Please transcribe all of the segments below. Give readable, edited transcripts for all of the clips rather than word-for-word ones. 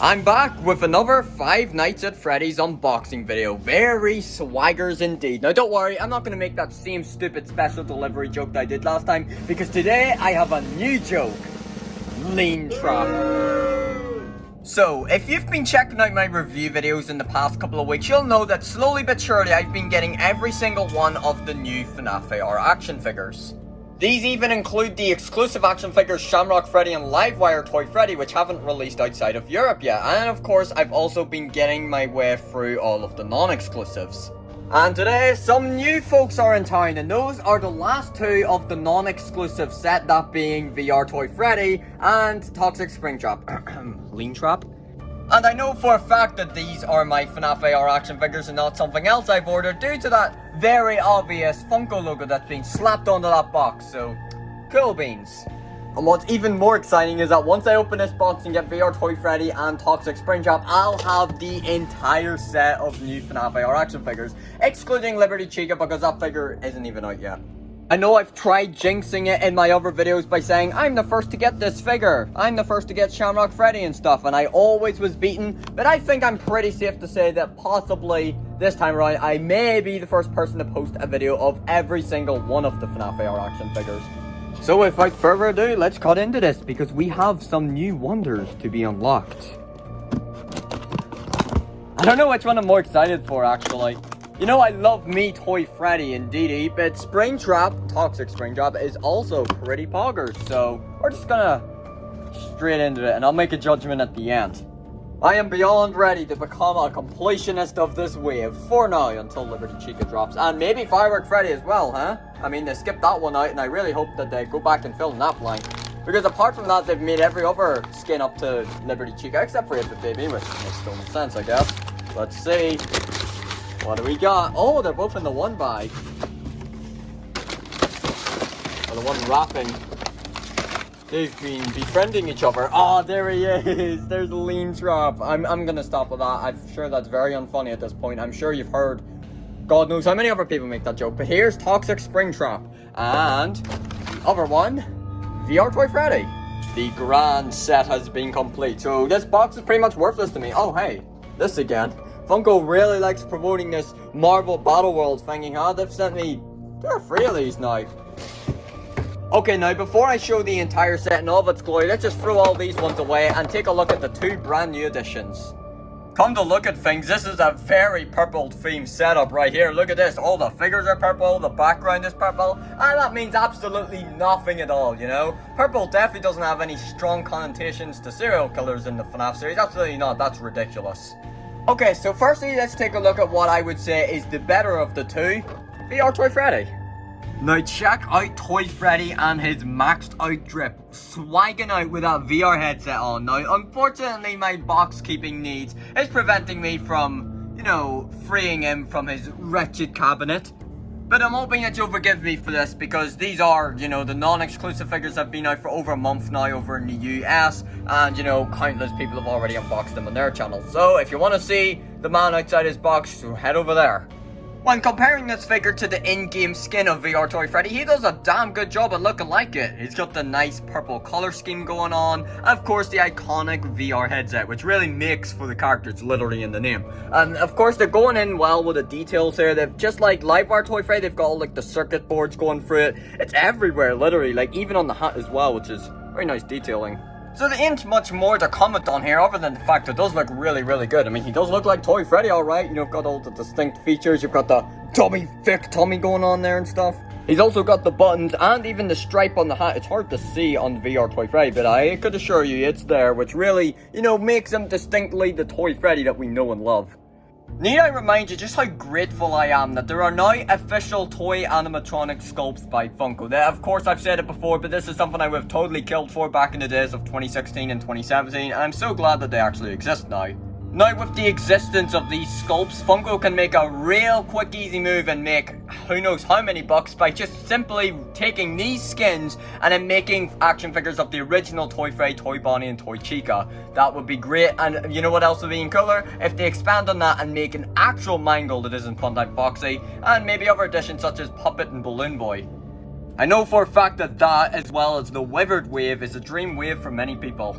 I'm back with another Five Nights at Freddy's unboxing video. Very swaggers indeed. Now don't worry, I'm not going to make that same stupid special delivery joke that I did last time, because today I have a new joke. Lean trap. So, if you've been checking out my review videos in the past couple of weeks, you'll know that slowly but surely I've been getting every single one of the new FNAF AR action figures. These even include the exclusive action figures Shamrock Freddy and Livewire Toy Freddy, which haven't released outside of Europe yet. And of course, I've also been getting my way through all of the non-exclusives. And today, some new folks are in town, and those are the last two of the non-exclusive set, that being VR Toy Freddy and Toxic Springtrap. Lean Trap? And I know for a fact that these are my FNAF AR action figures and not something else I've ordered due to that very obvious Funko logo that's been slapped onto that box, so cool beans. And what's even more exciting is that once I open this box and get VR Toy Freddy and Toxic Springtrap, I'll have the entire set of new FNAF AR action figures, excluding Liberty Chica because that figure isn't even out yet. I know I've tried jinxing it in my other videos by saying I'm the first to get this figure, I'm the first to get Shamrock Freddy and stuff, and I always was beaten, but I think I'm pretty safe to say that possibly this time around I may be the first person to post a video of every single one of the FNAF AR action figures. So without further ado, let's cut into this because we have some new wonders to be unlocked. I don't know which one I'm more excited for actually. You know, I love me Toy Freddy indeedy, but Springtrap, Toxic Springtrap, is also pretty poggers, so we're just gonna straight into it, and I'll make a judgment at the end. I am beyond ready to become a completionist of this wave, for now, until Liberty Chica drops, and maybe Firework Freddy as well, huh? I mean, they skipped that one out, and I really hope that they go back and fill in that blank, because apart from that, they've made every other skin up to Liberty Chica, except for the baby, which makes total sense, I guess. Let's see. What do we got? Oh, they're both in the one bag. Or the one wrapping. They've been befriending each other. Oh, there he is. There's the Lean Trap. I'm gonna stop with that. I'm sure that's very unfunny at this point. I'm sure you've heard God knows how many other people make that joke. But here's Toxic Springtrap. And the other one, VR Toy Freddy. The grand set has been complete. So this box is pretty much worthless to me. Oh, hey. This again. Funko really likes promoting this Marvel Battle World thingy, huh? They've sent me 2 or 3 of these now. Okay, now before I show the entire set in all of its glory, let's just throw all these ones away and take a look at the 2 brand new additions. Come to look at things, this is a very purple themed setup right here. Look at this, all the figures are purple, the background is purple, and that means absolutely nothing at all, you know? Purple definitely doesn't have any strong connotations to serial killers in the FNAF series, absolutely not, that's ridiculous. Okay, so firstly, let's take a look at what I would say is the better of the 2, VR Toy Freddy. Now check out Toy Freddy and his maxed out drip, swagging out with that VR headset on. Now, unfortunately, my box keeping needs is preventing me from, you know, freeing him from his wretched cabinet. But I'm hoping that you'll forgive me for this because these are, you know, the non-exclusive figures have been out for over a month now over in the US. And, you know, countless people have already unboxed them on their channel. So if you want to see the man outside his box, head over there. When comparing this figure to the in-game skin of VR Toy Freddy, he does a damn good job at looking like it. He's got the nice purple color scheme going on, and of course the iconic VR headset, which really makes for the character, it's literally in the name. And of course they're going in well with the details here. They've just like Livewire Toy Freddy, they've got all like the circuit boards going through it. It's everywhere, literally, like even on the hat as well, which is very nice detailing. So there ain't much more to comment on here other than the fact that it does look really, really good. I mean, he does look like Toy Freddy, alright. You know, got all the distinct features. You've got the thick tummy going on there and stuff. He's also got the buttons and even the stripe on the hat. It's hard to see on VR Toy Freddy, but I could assure you it's there, which really, you know, makes him distinctly the Toy Freddy that we know and love. Need I remind you just how grateful I am that there are now official toy animatronic sculpts by Funko. Of course, I've said it before, but this is something I would have totally killed for back in the days of 2016 and 2017, and I'm so glad that they actually exist now. Now, with the existence of these sculpts, Funko can make a real quick, easy move and make who knows how many bucks by just simply taking these skins and then making action figures of the original Toy Freddy, Toy Bonnie, and Toy Chica. That would be great, and you know what else would be even cooler? If they expand on that and make an actual Mangle that isn't Funko Foxy, and maybe other additions such as Puppet and Balloon Boy. I know for a fact that that, as well as the Withered Wave, is a dream wave for many people.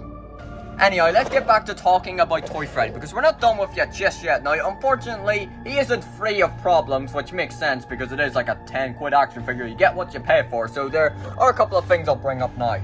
Anyway, let's get back to talking about Toy Freddy, because we're not done with you just yet. Now, unfortunately, he isn't free of problems, which makes sense because it is like a 10 quid action figure. You get what you pay for, so there are a couple of things I'll bring up now.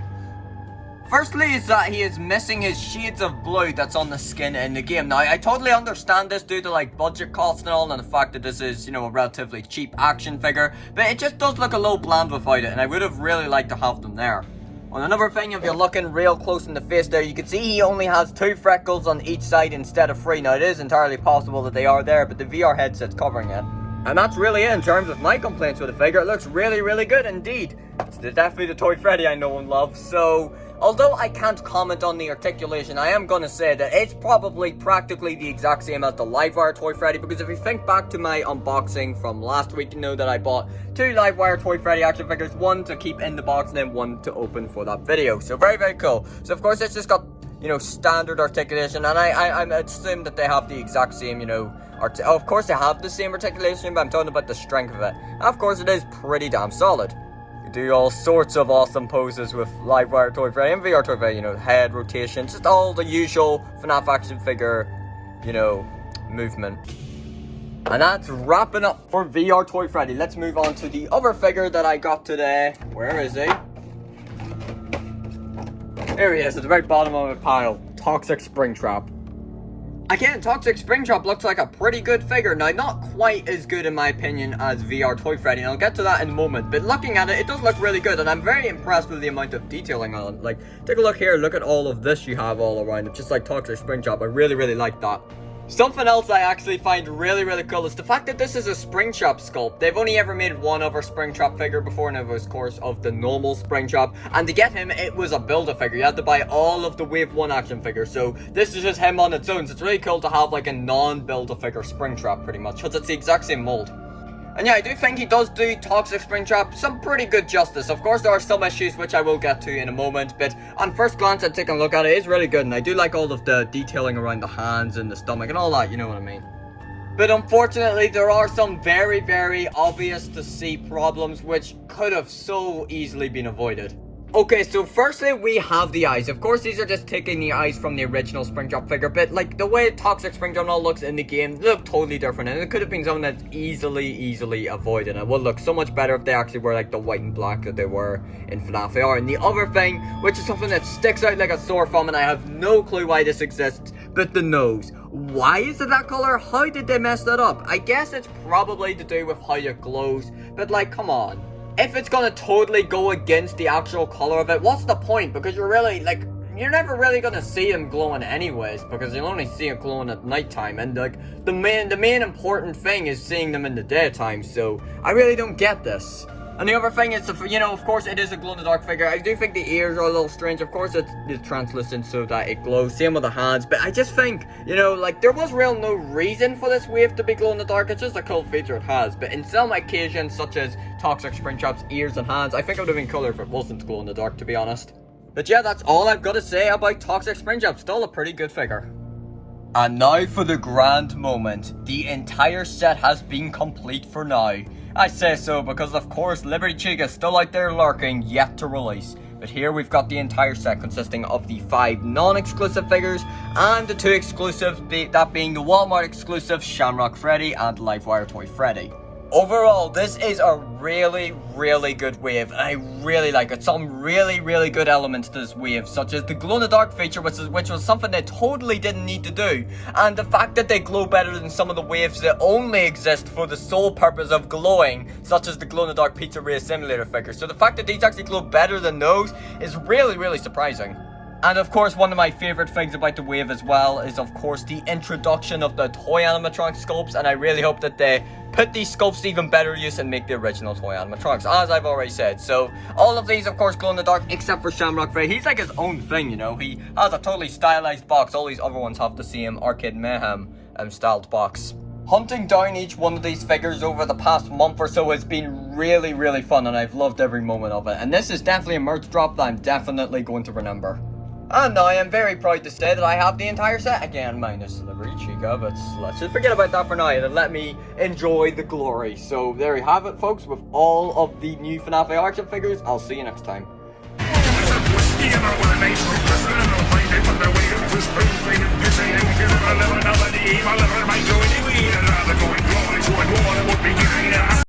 Firstly is that he is missing his shades of blue that's on the skin in the game. Now, I totally understand this due to like budget costs and all, and the fact that this is, you know, a relatively cheap action figure, but it just does look a little bland without it, and I would have really liked to have them there. On another thing, if you're looking real close in the face there, you can see he only has 2 freckles on each side instead of 3. Now, it is entirely possible that they are there, but the VR headset's covering it. And that's really it in terms of my complaints with the figure. It looks really, really good indeed. It's definitely the Toy Freddy I know and love. So, although I can't comment on the articulation, I am going to say that it's probably practically the exact same as the Livewire Toy Freddy. Because if you think back to my unboxing from last week, you know that I bought 2 Livewire Toy Freddy action figures. One to keep in the box and then one to open for that video. So, very, very cool. So, of course, it's just got, you know, standard articulation. And I assume that they have the exact same, you know, of course they have the same articulation, but I'm talking about the strength of it. And of course it is pretty damn solid. You do all sorts of awesome poses with Livewire Toy Freddy and VR Toy Freddy, you know, head rotation, just all the usual FNAF action figure, you know, movement. And that's wrapping up for VR Toy Freddy. Let's move on to the other figure that I got today. Where is he? There he is, at the very bottom of the pile. Toxic Springtrap. Again, Toxic Springtrap looks like a pretty good figure. Now, not quite as good in my opinion as VR Toy Freddy, and I'll get to that in a moment. But looking at it, it does look really good, and I'm very impressed with the amount of detailing on it. Like, take a look here, look at all of this you have all around it, just like Toxic Springtrap. I really, really like that. Something else I actually find really, really cool is the fact that this is a Springtrap sculpt. They've only ever made one other Springtrap figure before, and it was, of course, of the normal Springtrap. And to get him, it was a build-a-figure. You had to buy all of the Wave 1 action figures. So this is just him on its own. So it's really cool to have like a non-build-a-figure Springtrap, pretty much, because it's the exact same mold. And yeah, I do think he does do Toxic Springtrap some pretty good justice. Of course, there are some issues which I will get to in a moment, but on first glance and taking a look at it, it's really good. And I do like all of the detailing around the hands and the stomach and all that, you know what I mean. But unfortunately, there are some very, very obvious to see problems which could have so easily been avoided. Okay, so firstly, we have the eyes. Of course, these are just taking the eyes from the original Springtrap figure, but like the way Toxic Springtrap all looks in the game, they look totally different, and it could have been something that's easily avoided. It would look so much better if they actually were like the white and black that they were in FNAF AR. And the other thing, which is something that sticks out like a sore thumb, and I have no clue why this exists, but the nose. Why is it that color? How did they mess that up? I guess it's probably to do with how it glows, but like, come on. If it's gonna totally go against the actual color of it, what's the point? Because you're really, like, you're never really gonna see him glowing anyways, because you'll only see it glowing at nighttime, and like, the main important thing is seeing them in the daytime, so I really don't get this. And the other thing is, you know, of course it is a glow-in-the-dark figure. I do think the ears are a little strange. Of course it's translucent so that it glows. Same with the hands. But I just think, you know, like, there was no reason for this wave to be glow-in-the-dark. It's just a cool feature it has. But in some occasions, such as Toxic Springtrap's ears and hands, I think it would have been cooler if it wasn't glow-in-the-dark, to be honest. But yeah, that's all I've got to say about Toxic Springtrap. Still a pretty good figure. And now for the grand moment. The entire set has been complete for now. I say so because of course Liberty Chica is still out there lurking, yet to release. But here we've got the entire set consisting of the 5 non-exclusive figures and the 2 exclusives, that being the Walmart exclusive Shamrock Freddy and Livewire Toy Freddy. Overall, this is a really good wave, and I really like it. Some really good elements to this wave, such as the glow-in-the-dark feature, which was something they totally didn't need to do, and the fact that they glow better than some of the waves that only exist for the sole purpose of glowing, such as the glow-in-the-dark Pizzeria Simulator figure. So the fact that these actually glow better than those is really surprising. And of course, one of my favorite things about the wave as well is of course the introduction of the toy animatronics sculpts, and I really hope that they put these sculpts to even better use and make the original toy animatronics, as I've already said. So all of these of course glow in the dark except for Shamrock Freddy. He's like his own thing, you know. He has a totally stylized box. All these other ones have the same Arcade Mayhem styled box. Hunting down each one of these figures over the past month or so has been really fun, and I've loved every moment of it. And this is definitely a merch drop that I'm definitely going to remember. And now I am very proud to say that I have the entire set again, minus Liberty Chica, but let's just forget about that for now and let me enjoy the glory. So there you have it, folks, with all of the new FNAF AR action figures. I'll see you next time. on their way to Springtrap and pissing and giving a little another name. A little might go anywhere. Rather going glory to a war that would be giving